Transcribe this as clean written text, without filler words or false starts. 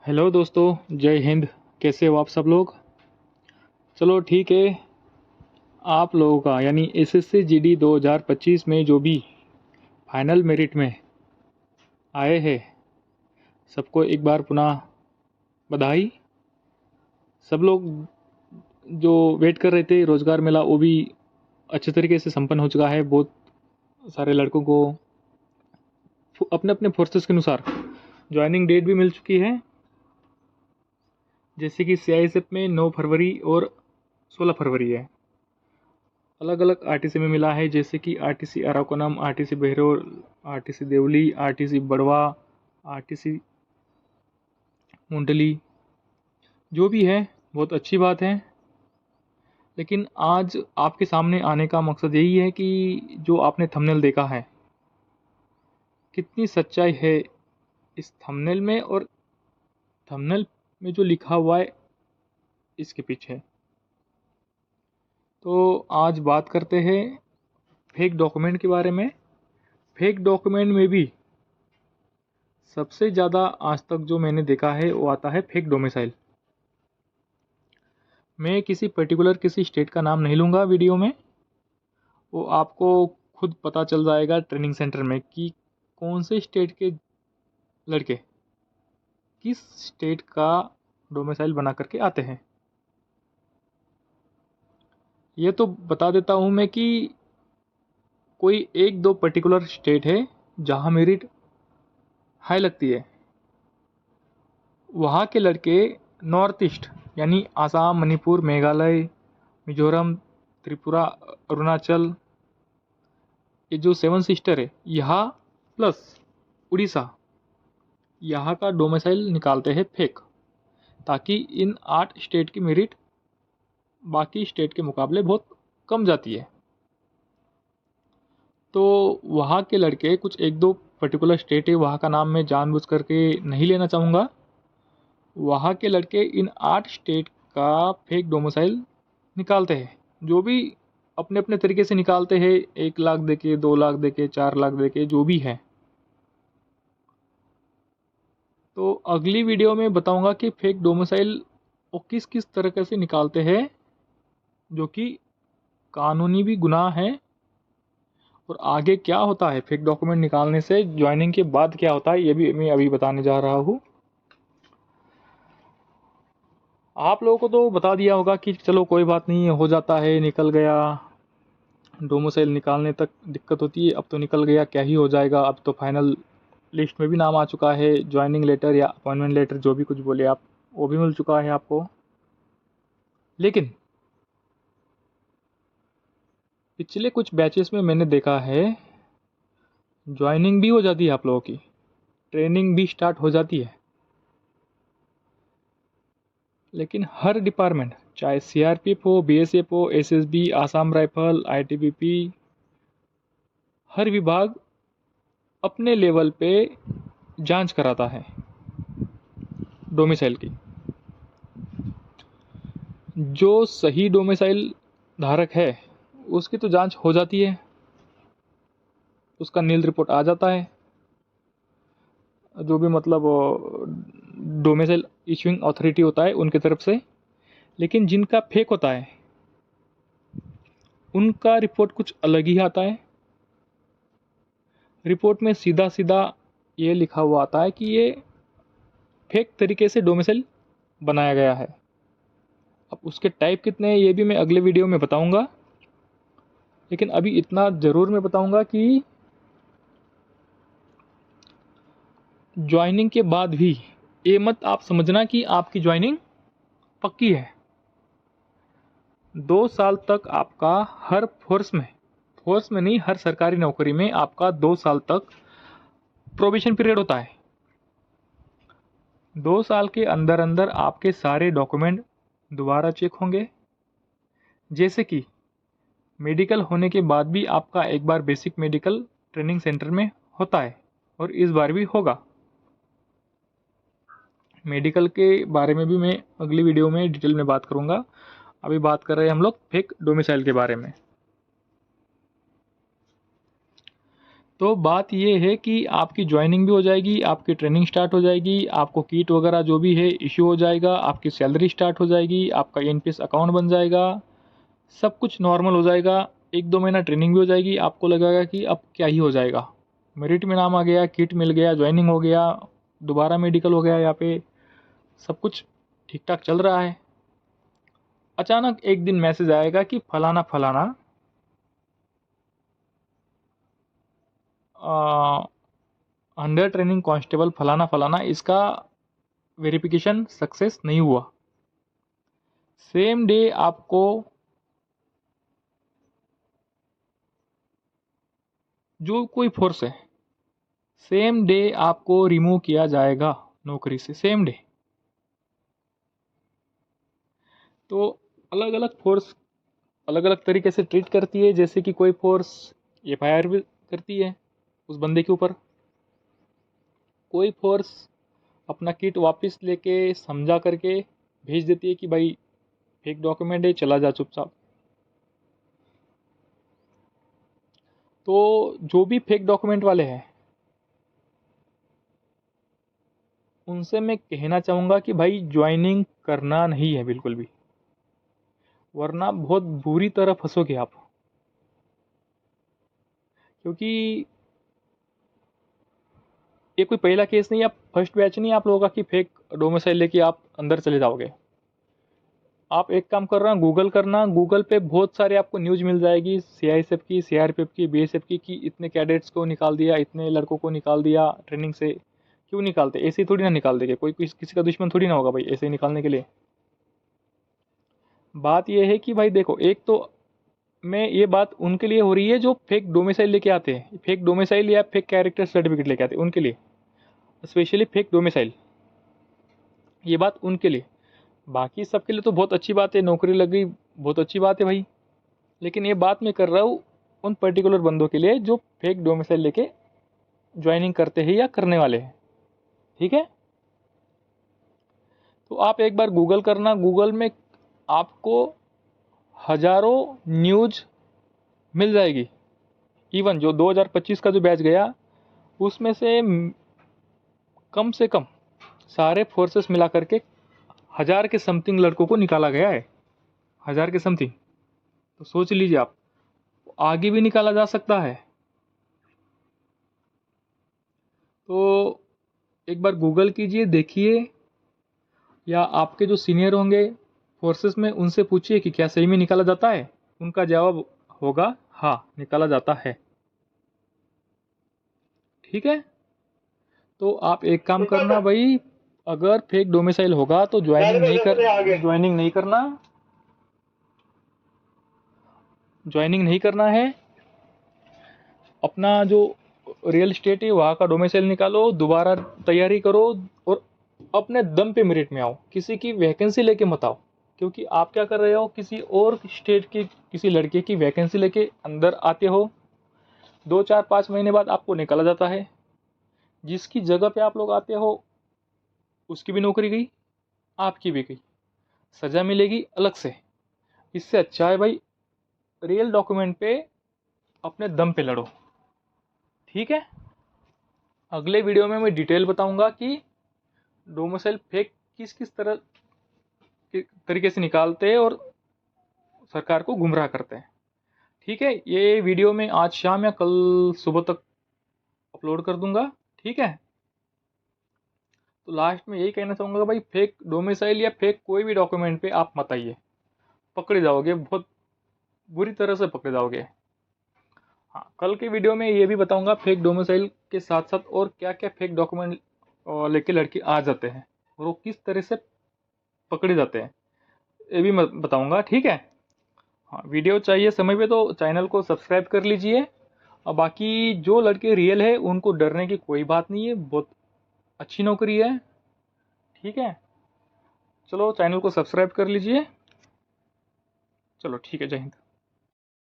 Hello दोस्तों, जय हिंद। कैसे हो आप सब लोग? चलो ठीक है। आप लोगों का यानी एसएससी जीडी 2025 में जो भी फाइनल मेरिट में आए हैं, सबको एक बार पुनः बधाई। सब लोग जो वेट कर रहे थे रोज़गार मेला, वो भी अच्छे तरीके से संपन्न हो चुका है। बहुत सारे लड़कों को अपने अपने फोर्सेस के अनुसार ज्वाइनिंग डेट भी मिल चुकी है। जैसे कि सीआईएसएफ में 9 फरवरी और 16 फरवरी है। अलग अलग आरटीसी में मिला है, जैसे कि RTC Arakkonam, RTC Behror, RTC Deoli, RTC Barwa, RTC Mundli. जो भी है बहुत अच्छी बात है। लेकिन आज आपके सामने आने का मकसद यही है कि जो आपने थंबनेल देखा है, कितनी सच्चाई है इस थंबनेल में और थंबनेल में जो लिखा हुआ है इसके पीछे। तो आज बात करते हैं फेक डॉक्यूमेंट के बारे में। फेक डॉक्यूमेंट में भी सबसे ज़्यादा आज तक जो मैंने देखा है वो आता है फेक डोमिसाइल। मैं किसी स्टेट का नाम नहीं लूँगा वीडियो में। वो आपको खुद पता चल जाएगा ट्रेनिंग सेंटर में कि कौन से स्टेट के लड़के किस स्टेट का डोमिसाइल बना करके आते हैं। ये तो बता देता हूँ मैं कि कोई एक दो पर्टिकुलर स्टेट है जहाँ मेरिट हाई लगती है, वहाँ के लड़के नॉर्थ ईस्ट यानी आसाम, मणिपुर, मेघालय, मिजोरम, त्रिपुरा, अरुणाचल, ये जो 7 सिस्टर है यहाँ प्लस उड़ीसा, यहाँ का डोमिसाइल निकालते हैं फेक, ताकि इन 8 स्टेट की मेरिट बाकी स्टेट के मुकाबले बहुत कम जाती है। तो वहाँ के लड़के कुछ एक दो पर्टिकुलर स्टेट है, वहाँ का नाम मैं जानबूझ करके नहीं लेना चाहूँगा। वहाँ के लड़के इन 8 स्टेट का फेक डोमिसाइल निकालते हैं। जो भी अपने अपने तरीके से निकालते हैं, 1 लाख देके, 2 लाख देके, 4 लाख देके, जो भी है। तो अगली वीडियो में बताऊंगा कि फेक डोमिसाइल वो किस किस तरीके से निकालते हैं, जो कि कानूनी भी गुनाह है। और आगे क्या होता है फेक डॉक्यूमेंट निकालने से, ज्वाइनिंग के बाद क्या होता है, ये भी मैं अभी बताने जा रहा हूँ। आप लोगों को तो बता दिया होगा कि चलो कोई बात नहीं, हो जाता है, निकल गया। डोमिसाइल निकालने तक दिक्कत होती है, अब तो निकल गया, क्या ही हो जाएगा। अब तो फाइनल लिस्ट में भी नाम आ चुका है, ज्वाइनिंग लेटर या अपॉइंटमेंट लेटर जो भी कुछ बोले आप, वो भी मिल चुका है आपको। लेकिन पिछले कुछ बैचेस में मैंने देखा है ज्वाइनिंग भी हो जाती है आप लोगों की, ट्रेनिंग भी स्टार्ट हो जाती है, लेकिन हर डिपार्टमेंट, चाहे सीआरपीएफ हो, बीएसएफ हो, एसएसबी, आसाम राइफल, आईटीबीपी, हर विभाग अपने लेवल पे जांच कराता है डोमिसाइल की। जो सही डोमिसाइल धारक है उसकी तो जांच हो जाती है, उसका नील रिपोर्ट आ जाता है, जो भी मतलब डोमिसाइल इशूइंग अथॉरिटी होता है उनकी तरफ से। लेकिन जिनका फेक होता है उनका रिपोर्ट कुछ अलग ही आता है। रिपोर्ट में सीधा सीधा ये लिखा हुआ आता है कि ये फेक तरीके से डोमिसाइल बनाया गया है। अब उसके टाइप कितने हैं ये भी मैं अगले वीडियो में बताऊंगा। लेकिन अभी इतना ज़रूर मैं बताऊंगा कि ज्वाइनिंग के बाद भी ये मत आप समझना कि आपकी ज्वाइनिंग पक्की है। 2 साल तक आपका हर फोर्स में नहीं, हर सरकारी नौकरी में आपका 2 साल तक प्रोबेशन पीरियड होता है। 2 साल के अंदर अंदर आपके सारे डॉक्यूमेंट दोबारा चेक होंगे। जैसे कि मेडिकल होने के बाद भी आपका एक बार बेसिक मेडिकल ट्रेनिंग सेंटर में होता है, और इस बार भी होगा। मेडिकल के बारे में भी मैं अगली वीडियो में डिटेल में बात करूंगा। अभी बात कर रहे हैं हम लोग फेक डोमिसाइल के बारे में। तो बात ये है कि आपकी ज्वाइनिंग भी हो जाएगी, आपकी ट्रेनिंग स्टार्ट हो जाएगी, आपको किट वगैरह जो भी है इश्यू हो जाएगा, आपकी सैलरी स्टार्ट हो जाएगी, आपका एनपीएस अकाउंट बन जाएगा, सब कुछ नॉर्मल हो जाएगा। 1-2 महीना ट्रेनिंग भी हो जाएगी, आपको लगेगा कि अब क्या ही हो जाएगा, मेरिट में नाम आ गया, किट मिल गया, ज्वाइनिंग हो गया, दोबारा मेडिकल हो गया, यहाँ पे सब कुछ ठीक ठाक चल रहा है। अचानक एक दिन मैसेज आएगा कि फलाना फलाना अंडर ट्रेनिंग कांस्टेबल फलाना फलाना इसका वेरिफिकेशन सक्सेस नहीं हुआ। सेम डे आपको जो कोई फोर्स है, सेम डे आपको रिमूव किया जाएगा नौकरी से, सेम डे। तो अलग अलग फोर्स अलग अलग तरीके से ट्रीट करती है। जैसे कि कोई फोर्स एफआईआर भी करती है उस बंदे के ऊपर, कोई फोर्स अपना किट वापस लेके समझा करके भेज देती है कि भाई फेक डॉक्यूमेंट है, चला जा चुपचाप। तो जो भी फेक डॉक्यूमेंट वाले हैं उनसे मैं कहना चाहूँगा कि भाई ज्वाइनिंग करना नहीं है बिल्कुल भी, वरना बहुत बुरी तरह फंसोगे आप। क्योंकि ये कोई पहला केस नहीं, आप फर्स्ट बैच नहीं आप लोगों का कि फेक डोमिसाइल लेके आप अंदर चले जाओगे। आप एक काम कर रहा गूगल करना, गूगल पे बहुत सारे आपको न्यूज़ मिल जाएगी, सीआईएसएफ की, सीआरपीएफ की, बीएसएफ की, कि इतने कैडेट्स को निकाल दिया, इतने लड़कों को निकाल दिया ट्रेनिंग से। क्यों निकालते, ऐसे ही थोड़ी ना निकाल देंगे, कोई किसी का दुश्मन थोड़ी ना होगा भाई ऐसे ही निकालने के लिए। बात यह है कि भाई देखो, एक तो मैं ये बात उनके लिए हो रही है जो फेक डोमिसाइल लेके आते हैं, फेक डोमिसाइल या फेक कैरेक्टर सर्टिफिकेट लेके आते हैं, उनके लिए स्पेशली फेक डोमिसाइल, ये बात उनके लिए। बाकी सबके लिए तो बहुत अच्छी बात है, नौकरी लग गई बहुत अच्छी बात है भाई। लेकिन ये बात मैं कर रहा हूँ उन पर्टिकुलर बंदों के लिए जो फेक डोमिसाइल लेके ज्वाइनिंग करते हैं या करने वाले हैं। ठीक है, तो आप एक बार गूगल करना, गूगल में आपको हजारों न्यूज मिल जाएगी। इवन जो 2025 का जो बैच गया उसमें से कम सारे फोर्सेस मिला करके 1000 के समथिंग लड़कों को निकाला गया है, 1000 के समथिंग। तो सोच लीजिए आप, आगे भी निकाला जा सकता है। तो एक बार गूगल कीजिए, देखिए, या आपके जो सीनियर होंगे फोर्सेस में उनसे पूछिए कि क्या सही में निकाला जाता है। उनका जवाब होगा हाँ, निकाला जाता है। ठीक है, तो आप एक काम करना भाई, अगर फेक डोमिसाइल होगा तो ज्वाइनिंग नहीं करना है। अपना जो रियल स्टेट है वहाँ का डोमिसाइल निकालो, दोबारा तैयारी करो और अपने दम पे मेरिट में आओ, किसी की वैकेंसी लेके मत आओ। क्योंकि आप क्या कर रहे हो, किसी और स्टेट की किसी लड़के की वैकेंसी लेके अंदर आते हो, 2-4-5 महीने बाद आपको निकाला जाता है। जिसकी जगह पे आप लोग आते हो उसकी भी नौकरी गई, आपकी भी गई, सजा मिलेगी अलग से। इससे अच्छा है भाई रियल डॉक्यूमेंट पे अपने दम पे लड़ो। ठीक है, अगले वीडियो में मैं डिटेल बताऊंगा कि डोमिसाइल फेक किस किस तरीके से निकालते हैं और सरकार को गुमराह करते हैं। ठीक है, ये वीडियो मैं आज शाम या कल सुबह तक अपलोड कर दूंगा। ठीक है, तो लास्ट में यही कहना चाहूँगा भाई, फेक डोमिसाइल या फेक कोई भी डॉक्यूमेंट पे आप मत आइए, पकड़े जाओगे, बहुत बुरी तरह से पकड़े जाओगे। हाँ, कल के वीडियो में ये भी बताऊंगा फेक डोमिसाइल के साथ साथ और क्या क्या फेक डॉक्यूमेंट लेके लड़के आ जाते हैं और वो किस तरह से पकड़े जाते हैं, ये भी मैं बताऊंगा। ठीक है, हाँ, वीडियो चाहिए समय पे तो चैनल को सब्सक्राइब कर लीजिए। और बाकी जो लड़के रियल है उनको डरने की कोई बात नहीं है, बहुत अच्छी नौकरी है। ठीक है, चलो चैनल को सब्सक्राइब कर लीजिए। चलो ठीक है, जय हिंद।